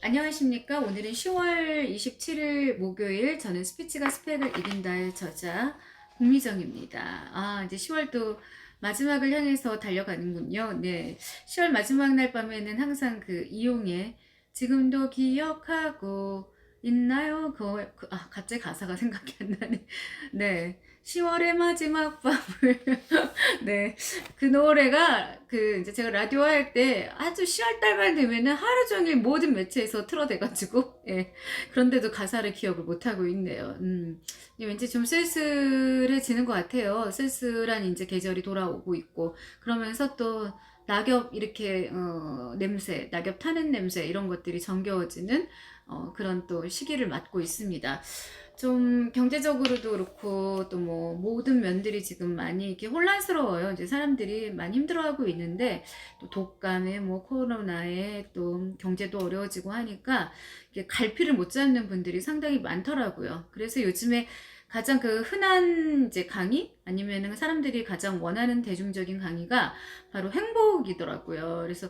안녕하십니까. 오늘은 10월 27일 목요일. 저는 스피치가 스펙을 이긴다의 저자 공미정입니다. 이제 10월도 마지막을 향해서 달려가는군요. 네. 10월 마지막 날 밤에는 항상 그 이용의 지금도 기억하고 있나요? 갑자기 가사가 생각이 안 나네. 네. 10월의 마지막 밤을 네. 그 노래가 이제 제가 라디오 할 때 아주 10월 달만 되면은 하루 종일 모든 매체에서 틀어대가지고, 예. 그런데도 가사를 기억을 못하고 있네요. 왠지 좀 쓸쓸해지는 것 같아요. 쓸쓸한 이제 계절이 돌아오고 있고, 그러면서 또 낙엽 이렇게, 냄새, 낙엽 타는 냄새, 이런 것들이 정겨워지는, 그런 또 시기를 맞고 있습니다. 좀 경제적으로도 그렇고 또 뭐 모든 면들이 지금 많이 이렇게 혼란스러워요. 이제 사람들이 많이 힘들어하고 있는데 또 독감에 뭐 코로나에 또 경제도 어려워지고 하니까 이게 갈피를 못 잡는 분들이 상당히 많더라고요. 그래서 요즘에 가장 그 흔한 이제 강의 아니면은 사람들이 가장 원하는 대중적인 강의가 바로 행복이더라고요. 그래서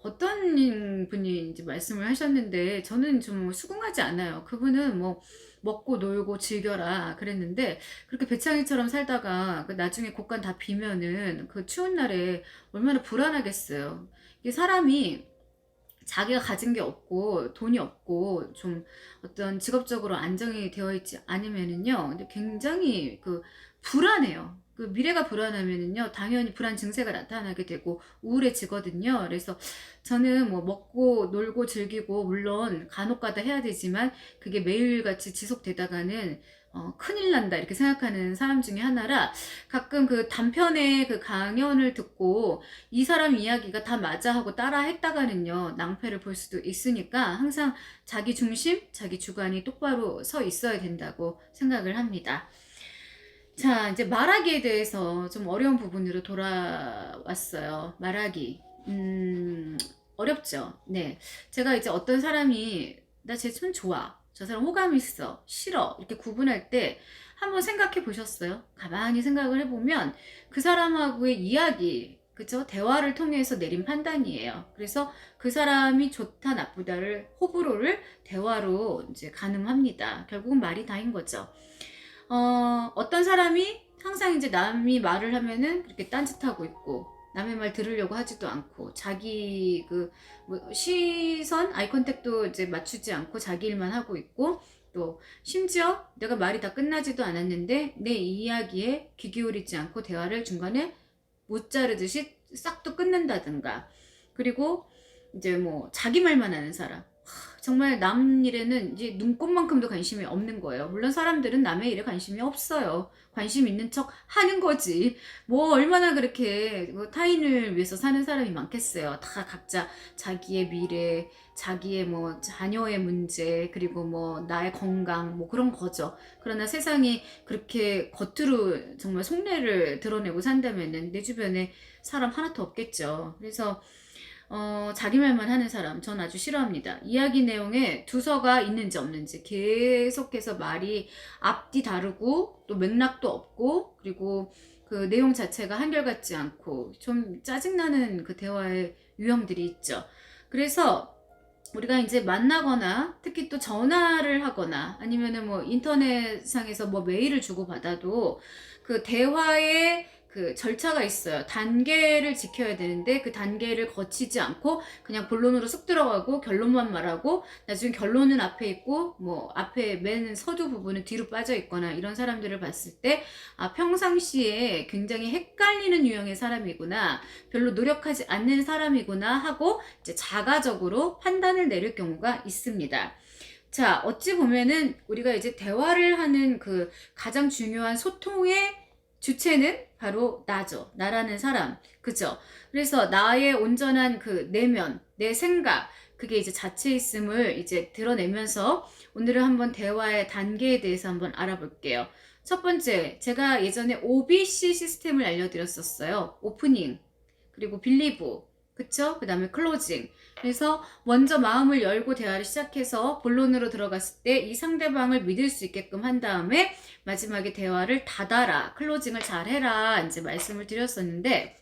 어떤 분이 이제 말씀을 하셨는데 저는 좀 수긍하지 않아요. 그분은 뭐 먹고 놀고 즐겨라 그랬는데 그렇게 배창이처럼 살다가 나중에 곳간 다 비면은 그 추운 날에 얼마나 불안하겠어요. 이게 사람이 자기가 가진 게 없고 돈이 없고 좀 어떤 직업적으로 안정이 되어 있지 않으면은요 근데 굉장히 불안해요. 그 미래가 불안하면은요 당연히 불안 증세가 나타나게 되고 우울해지거든요. 그래서 저는 뭐 먹고 놀고 즐기고 물론 간혹가다 해야 되지만 그게 매일같이 지속되다가는 큰일 난다 이렇게 생각하는 사람 중에 하나라 가끔 그 단편의 그 강연을 듣고 이 사람 이야기가 다 맞아 하고 따라 했다가는요 낭패를 볼 수도 있으니까 항상 자기 중심, 자기 주관이 똑바로 서 있어야 된다고 생각을 합니다. 자, 이제 말하기에 대해서 좀 어려운 부분으로 돌아왔어요. 말하기. 어렵죠. 네. 제가 이제 어떤 사람이, 나 쟤 좀 좋아. 저 사람 호감 있어. 싫어. 이렇게 구분할 때 한번 생각해 보셨어요? 가만히 생각을 해보면 그 사람하고의 이야기, 그죠? 대화를 통해서 내린 판단이에요. 그래서 그 사람이 좋다, 나쁘다를, 호불호를 대화로 이제 가늠합니다. 결국은 말이 다인 거죠. 어떤 사람이 항상 이제 남이 말을 하면은 그렇게 딴짓하고 있고, 남의 말 들으려고 하지도 않고, 자기 뭐 시선, 아이 컨택도 이제 맞추지 않고 자기 일만 하고 있고, 또, 심지어 내가 말이 다 끝나지도 않았는데, 내 이야기에 귀 기울이지 않고 대화를 중간에 못 자르듯이 싹도 끊는다든가, 그리고 이제 뭐 자기 말만 하는 사람. 정말 남 일에는 이제 눈꼽만큼도 관심이 없는 거예요. 물론 사람들은 남의 일에 관심이 없어요. 관심 있는 척 하는 거지. 뭐 얼마나 그렇게 타인을 위해서 사는 사람이 많겠어요. 다 각자 자기의 미래, 자기의 뭐 자녀의 문제, 그리고 뭐 나의 건강, 뭐 그런 거죠. 그러나 세상이 그렇게 겉으로 정말 속내를 드러내고 산다면은 내 주변에 사람 하나도 없겠죠. 그래서 자기 말만 하는 사람, 전 아주 싫어합니다. 이야기 내용에 두서가 있는지 없는지 계속해서 말이 앞뒤 다르고 또 맥락도 없고 그리고 그 내용 자체가 한결같지 않고 좀 짜증나는 그 대화의 유형들이 있죠. 그래서 우리가 이제 만나거나 특히 또 전화를 하거나 아니면은 뭐 인터넷상에서 뭐 메일을 주고받아도 그 대화의 그 절차가 있어요. 단계를 지켜야 되는데 그 단계를 거치지 않고 그냥 본론으로 쑥 들어가고 결론만 말하고 나중에 결론은 앞에 있고 뭐 앞에 맨 서두 부분은 뒤로 빠져 있거나 이런 사람들을 봤을 때 평상시에 굉장히 헷갈리는 유형의 사람이구나, 별로 노력하지 않는 사람이구나 하고 이제 자가적으로 판단을 내릴 경우가 있습니다. 자, 어찌 보면은 우리가 이제 대화를 하는 그 가장 중요한 소통의 주체는 바로 나죠. 나라는 사람. 그죠? 그래서 나의 온전한 그 내면, 내 생각, 그게 이제 자체 있음을 이제 드러내면서 오늘은 한번 대화의 단계에 대해서 한번 알아볼게요. 첫 번째, 제가 예전에 OBC 시스템을 알려드렸었어요. 오프닝, 그리고 빌리브, 그쵸? 그 다음에 클로징. 그래서 먼저 마음을 열고 대화를 시작해서 본론으로 들어갔을 때 이 상대방을 믿을 수 있게끔 한 다음에 마지막에 대화를 닫아라, 클로징을 잘 해라 이제 말씀을 드렸었는데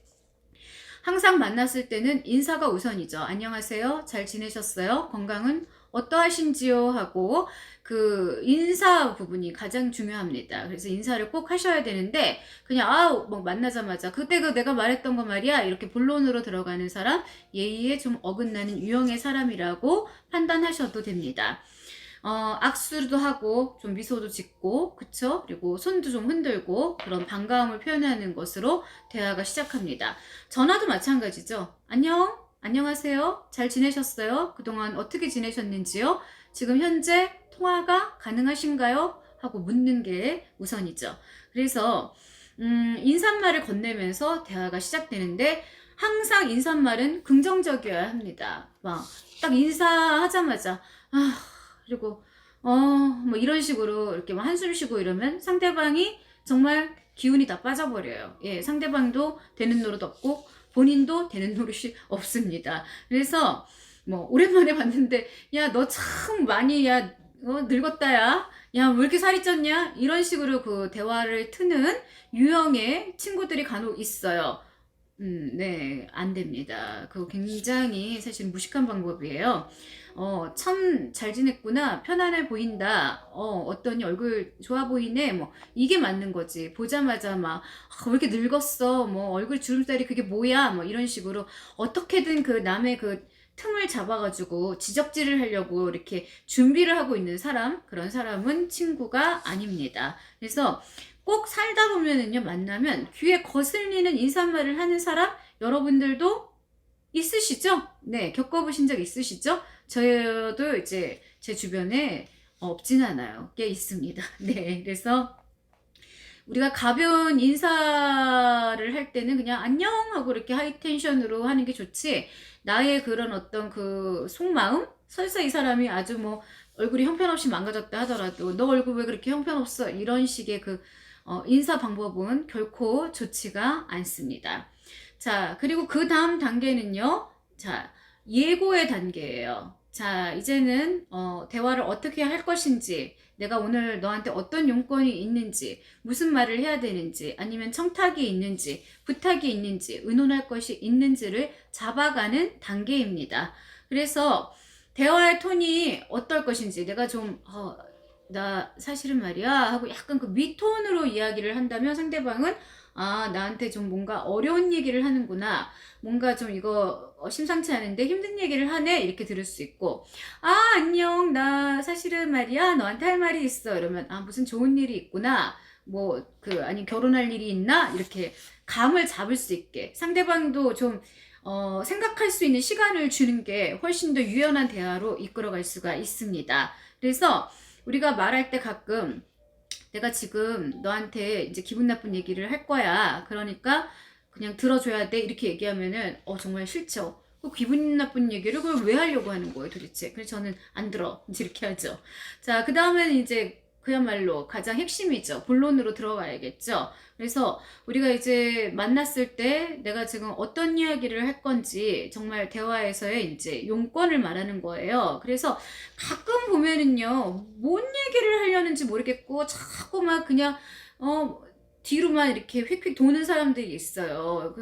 항상 만났을 때는 인사가 우선이죠. 안녕하세요. 잘 지내셨어요? 건강은 어떠하신지요? 하고 그 인사 부분이 가장 중요합니다. 그래서 인사를 꼭 하셔야 되는데 그냥 뭐 만나자마자 그때 그 내가 말했던 거 말이야 이렇게 본론으로 들어가는 사람 예의에 좀 어긋나는 유형의 사람이라고 판단하셔도 됩니다. 악수도 하고 좀 미소도 짓고 그쵸? 그리고 손도 좀 흔들고 그런 반가움을 표현하는 것으로 대화가 시작합니다. 전화도 마찬가지죠. 안녕하세요. 잘 지내셨어요? 그동안 어떻게 지내셨는지요? 지금 현재 통화가 가능하신가요? 하고 묻는 게 우선이죠. 그래서 인사말을 건네면서 대화가 시작되는데 항상 인사말은 긍정적이어야 합니다. 막 딱 인사하자마자 그리고 뭐 이런 식으로 이렇게 뭐 한숨 쉬고 이러면 상대방이 정말 기운이 다 빠져버려요. 예, 상대방도 되는 노릇 없고 본인도 되는 노릇이 없습니다. 그래서 뭐 오랜만에 봤는데 야 너 참 많이 늙었다 야 왜 이렇게 살이 쪘냐 이런 식으로 그 대화를 트는 유형의 친구들이 간혹 있어요. 네, 안 됩니다. 그거 굉장히 사실 무식한 방법이에요. 참 잘 지냈구나. 편안해 보인다. 어떠니 얼굴 좋아 보이네. 뭐, 이게 맞는 거지. 보자마자 막, 왜 이렇게 늙었어. 뭐, 얼굴 주름살이 그게 뭐야. 뭐, 이런 식으로 어떻게든 그 남의 그 틈을 잡아가지고 지적질을 하려고 이렇게 준비를 하고 있는 사람, 그런 사람은 친구가 아닙니다. 그래서 꼭 살다 보면은요, 만나면 귀에 거슬리는 인사말을 하는 사람, 여러분들도 있으시죠? 네, 겪어보신 적 있으시죠? 저도 이제 제 주변에 없진 않아요. 꽤 있습니다. 네, 그래서 우리가 가벼운 인사를 할 때는 그냥 안녕 하고 이렇게 하이텐션으로 하는 게 좋지, 나의 그런 어떤 그 속마음? 설사 이 사람이 아주 뭐 얼굴이 형편없이 망가졌다 하더라도 너 얼굴 왜 그렇게 형편없어? 이런 식의 그 인사 방법은 결코 좋지가 않습니다. 자, 그리고 그 다음 단계는요. 자, 예고의 단계예요. 자, 이제는 대화를 어떻게 할 것인지, 내가 오늘 너한테 어떤 용건이 있는지, 무슨 말을 해야 되는지, 아니면 청탁이 있는지, 부탁이 있는지, 의논할 것이 있는지를 잡아가는 단계입니다. 그래서 대화의 톤이 어떨 것인지, 내가 좀 나 사실은 말이야 하고 약간 그 미톤으로 이야기를 한다면 상대방은 나한테 좀 뭔가 어려운 얘기를 하는구나, 뭔가 좀 이거 심상치 않은데 힘든 얘기를 하네, 이렇게 들을 수 있고, 안녕, 나 사실은 말이야 너한테 할 말이 있어 이러면 무슨 좋은 일이 있구나, 뭐 아니 결혼할 일이 있나, 이렇게 감을 잡을 수 있게 상대방도 좀 생각할 수 있는 시간을 주는 게 훨씬 더 유연한 대화로 이끌어갈 수가 있습니다. 그래서 우리가 말할 때 가끔 내가 지금 너한테 이제 기분 나쁜 얘기를 할 거야. 그러니까 그냥 들어줘야 돼. 이렇게 얘기하면은 정말 싫죠. 그 기분 나쁜 얘기를 그걸 왜 하려고 하는 거예요, 도대체. 그래서 저는 안 들어. 이제 이렇게 하죠. 자, 그 다음에는 이제 그야말로 가장 핵심이죠. 본론으로 들어가야겠죠. 그래서 우리가 이제 만났을 때 내가 지금 어떤 이야기를 할 건지 정말 대화에서의 이제 용건을 말하는 거예요. 그래서 가끔 보면은요, 뭔 얘기를 하려는지 모르겠고 자꾸 막 그냥 뒤로만 이렇게 휙휙 도는 사람들이 있어요.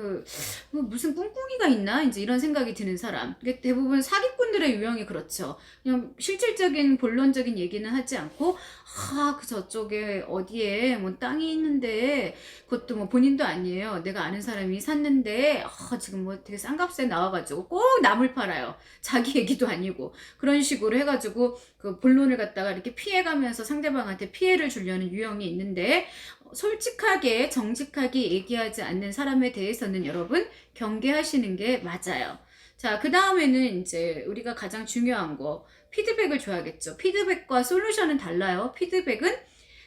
무슨 꿍꿍이가 있나? 이제 이런 생각이 드는 사람. 대부분 사기꾼들의 유형이 그렇죠. 그냥 실질적인 본론적인 얘기는 하지 않고, 그 저쪽에 어디에 뭐 땅이 있는데, 그것도 뭐 본인도 아니에요. 내가 아는 사람이 샀는데, 지금 뭐 되게 싼 값에 나와가지고 꼭 남을 팔아요. 자기 얘기도 아니고. 그런 식으로 해가지고 그 본론을 갖다가 이렇게 피해가면서 상대방한테 피해를 주려는 유형이 있는데, 솔직하게 정직하게 얘기하지 않는 사람에 대해서는 여러분 경계하시는 게 맞아요. 자, 그 다음에는 이제 우리가 가장 중요한 거, 피드백을 줘야겠죠. 피드백과 솔루션은 달라요. 피드백은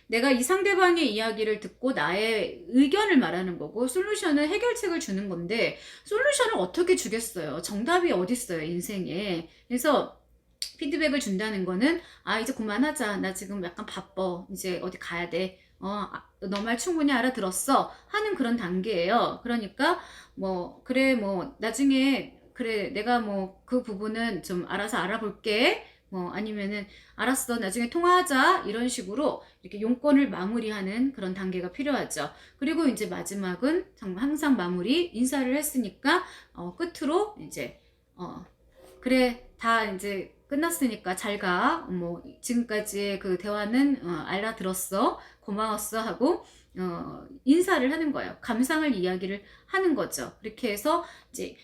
내가 이 상대방의 이야기를 듣고 나의 의견을 말하는 거고, 솔루션은 해결책을 주는 건데, 솔루션을 어떻게 주겠어요? 정답이 어딨어요, 인생에. 그래서 피드백을 준다는 거는 이제 그만하자, 나 지금 약간 바빠, 이제 어디 가야 돼, 너 말 충분히 알아들었어 하는 그런 단계예요. 그러니까 뭐 그래, 뭐 나중에 그래, 내가 뭐 그 부분은 좀 알아서 알아볼게, 뭐 아니면은 알았어 나중에 통화하자 이런 식으로 이렇게 용건을 마무리하는 그런 단계가 필요하죠. 그리고 이제 마지막은 정말 항상 마무리 인사를 했으니까 끝으로 이제 그래 다 이제 끝났으니까 잘 가. 뭐 지금까지의 그 대화는 알아들었어. 고마웠어 하고 인사를 하는 거예요. 감상을 이야기를 하는 거죠. 그렇게 해서 이제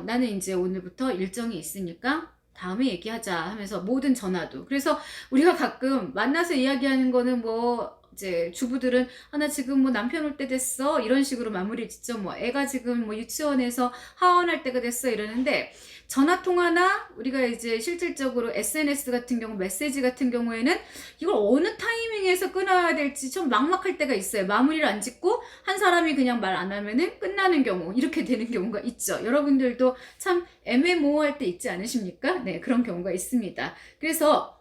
나는 이제 오늘부터 일정이 있으니까 다음에 얘기하자 하면서 모든 전화도. 그래서 우리가 가끔 만나서 이야기하는 거는 뭐 이제 주부들은 나 지금 뭐 남편 올 때 됐어 이런 식으로 마무리 짓죠. 뭐 애가 지금 뭐 유치원에서 하원할 때가 됐어 이러는데 전화 통화나 우리가 이제 실질적으로 SNS 같은 경우 메시지 같은 경우에는 이걸 어느 타이밍에서 끊어야 될지 좀 막막할 때가 있어요. 마무리를 안 짓고 한 사람이 그냥 말 안 하면은 끝나는 경우 이렇게 되는 경우가 있죠. 여러분들도 참 애매모호할 때 있지 않으십니까? 네, 그런 경우가 있습니다. 그래서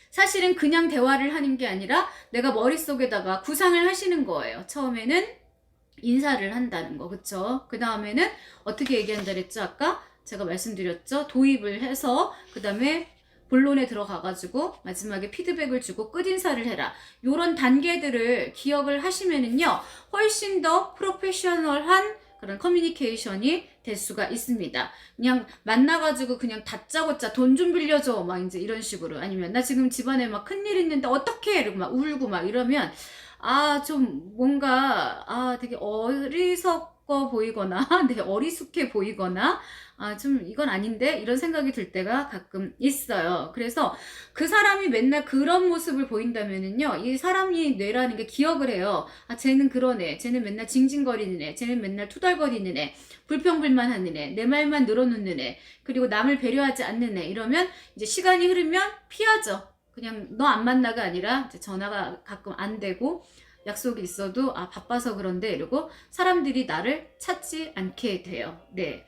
사실은 그냥 대화를 하는 게 아니라 내가 머릿속에다가 구상을 하시는 거예요. 처음에는 인사를 한다는 거, 그쵸? 그 다음에는 어떻게 얘기한다 그랬죠? 아까 제가 말씀드렸죠? 도입을 해서 그 다음에 본론에 들어가가지고 마지막에 피드백을 주고 끝인사를 해라. 요런 단계들을 기억을 하시면은요, 훨씬 더 프로페셔널한 그런 커뮤니케이션이 될 수가 있습니다. 그냥 만나가지고 그냥 다짜고짜 돈 좀 빌려줘 막 이제 이런 식으로 아니면 나 지금 집안에 막 큰일 있는데 어떡해 이러고 막 울고 막 이러면 좀 뭔가 되게 어리석어 보이거나 되게 어리숙해 보이거나 좀 이건 아닌데 이런 생각이 들 때가 가끔 있어요. 그래서 그 사람이 맨날 그런 모습을 보인다면은요, 이 사람이 뇌라는 게 기억을 해요. 쟤는 그런 애, 쟤는 맨날 징징거리는 애, 쟤는 맨날 투덜거리는 애, 불평불만하는 애, 내 말만 늘어놓는 애, 그리고 남을 배려하지 않는 애 이러면 이제 시간이 흐르면 피하죠. 그냥 너 안 만나가 아니라 이제 전화가 가끔 안 되고 약속이 있어도 바빠서 그런데 이러고 사람들이 나를 찾지 않게 돼요. 네.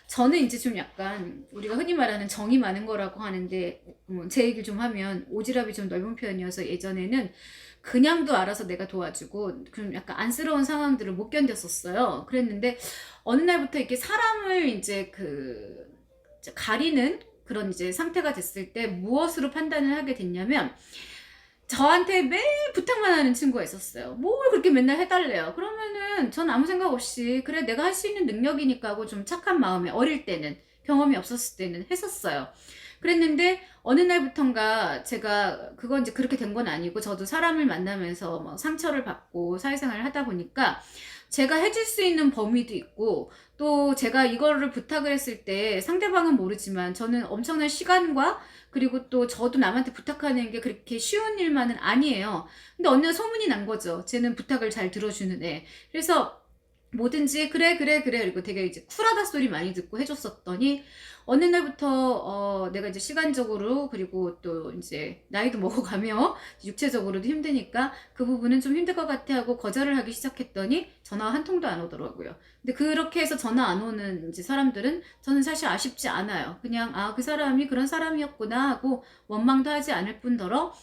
저는 이제 좀 약간 우리가 흔히 말하는 정이 많은 거라고 하는데 제 얘기를 좀 하면 오지랖이 좀 넓은 편이어서 예전에는 그냥도 알아서 내가 도와주고 좀 약간 안쓰러운 상황들을 못 견뎠었어요. 그랬는데 어느 날부터 이렇게 사람을 이제 가리는 그런 이제 상태가 됐을 때 무엇으로 판단을 하게 됐냐면 저한테 매일 부탁만 하는 친구가 있었어요. 뭘 그렇게 맨날 해달래요. 그러면은 전 아무 생각 없이 그래 내가 할 수 있는 능력이니까 하고 좀 착한 마음에 어릴 때는 경험이 없었을 때는 했었어요. 그랬는데 어느 날부턴가 제가 그건 이제 그렇게 된 건 아니고 저도 사람을 만나면서 뭐 상처를 받고 사회생활을 하다 보니까 제가 해줄 수 있는 범위도 있고 또 제가 이거를 부탁을 했을 때 상대방은 모르지만 저는 엄청난 시간과 그리고 또 저도 남한테 부탁하는 게 그렇게 쉬운 일만은 아니에요. 근데 어느 날 소문이 난 거죠. 쟤는 부탁을 잘 들어주는 애. 그래서 뭐든지 그래 그리고 되게 이제 쿨하다 소리 많이 듣고 해줬었더니 어느 날부터 내가 이제 시간적으로 그리고 또 이제 나이도 먹어가며 육체적으로도 힘드니까 그 부분은 좀 힘들 것 같아 하고 거절을 하기 시작했더니 전화 한 통도 안 오더라고요. 근데 그렇게 해서 전화 안 오는 이제 사람들은 저는 사실 아쉽지 않아요. 그냥 그 사람이 그런 사람이었구나 하고 원망도 하지 않을 뿐더러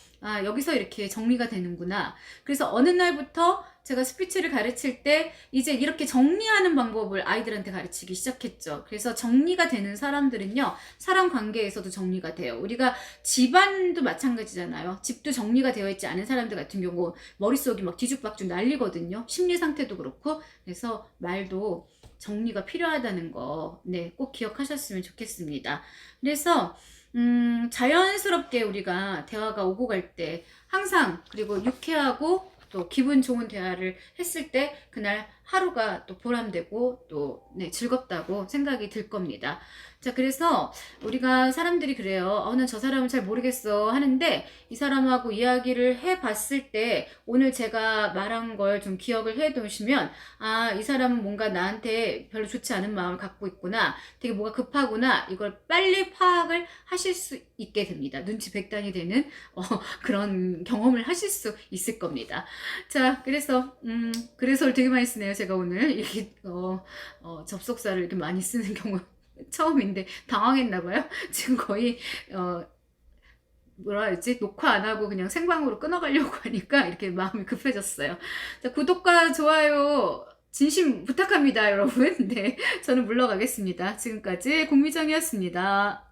여기서 이렇게 정리가 되는구나. 그래서 어느 날부터 제가 스피치를 가르칠 때 이제 이렇게 정리하는 방법을 아이들한테 가르치기 시작했죠. 그래서 정리가 되는 사람들은요, 사람 관계에서도 정리가 돼요. 우리가 집안도 마찬가지잖아요. 집도 정리가 되어 있지 않은 사람들 같은 경우 머릿속이 막 뒤죽박죽 난리거든요. 심리 상태도 그렇고. 그래서 말도 정리가 필요하다는 거, 네, 꼭 기억하셨으면 좋겠습니다. 그래서 자연스럽게 우리가 대화가 오고 갈 때 항상 그리고 유쾌하고 또 기분 좋은 대화를 했을 때 그날 하루가 또 보람되고 또 즐겁다고 생각이 들 겁니다. 자, 그래서 우리가 사람들이 그래요. 난 저 사람을 잘 모르겠어 하는데 이 사람하고 이야기를 해봤을 때 오늘 제가 말한 걸 좀 기억을 해 두시면 이 사람은 뭔가 나한테 별로 좋지 않은 마음을 갖고 있구나. 되게 뭐가 급하구나. 이걸 빨리 파악을 하실 수 있게 됩니다. 눈치 백단이 되는 그런 경험을 하실 수 있을 겁니다. 자, 그래서 되게 많이 쓰네요. 제가 오늘 이렇게 접속사를 이렇게 많이 쓰는 경우 처음인데 당황했나봐요. 지금 거의 뭐라 해야지? 녹화 안 하고 그냥 생방으로 끊어가려고 하니까 이렇게 마음이 급해졌어요. 자, 구독과 좋아요 진심 부탁합니다, 여러분. 네, 저는 물러가겠습니다. 지금까지 공미정이었습니다.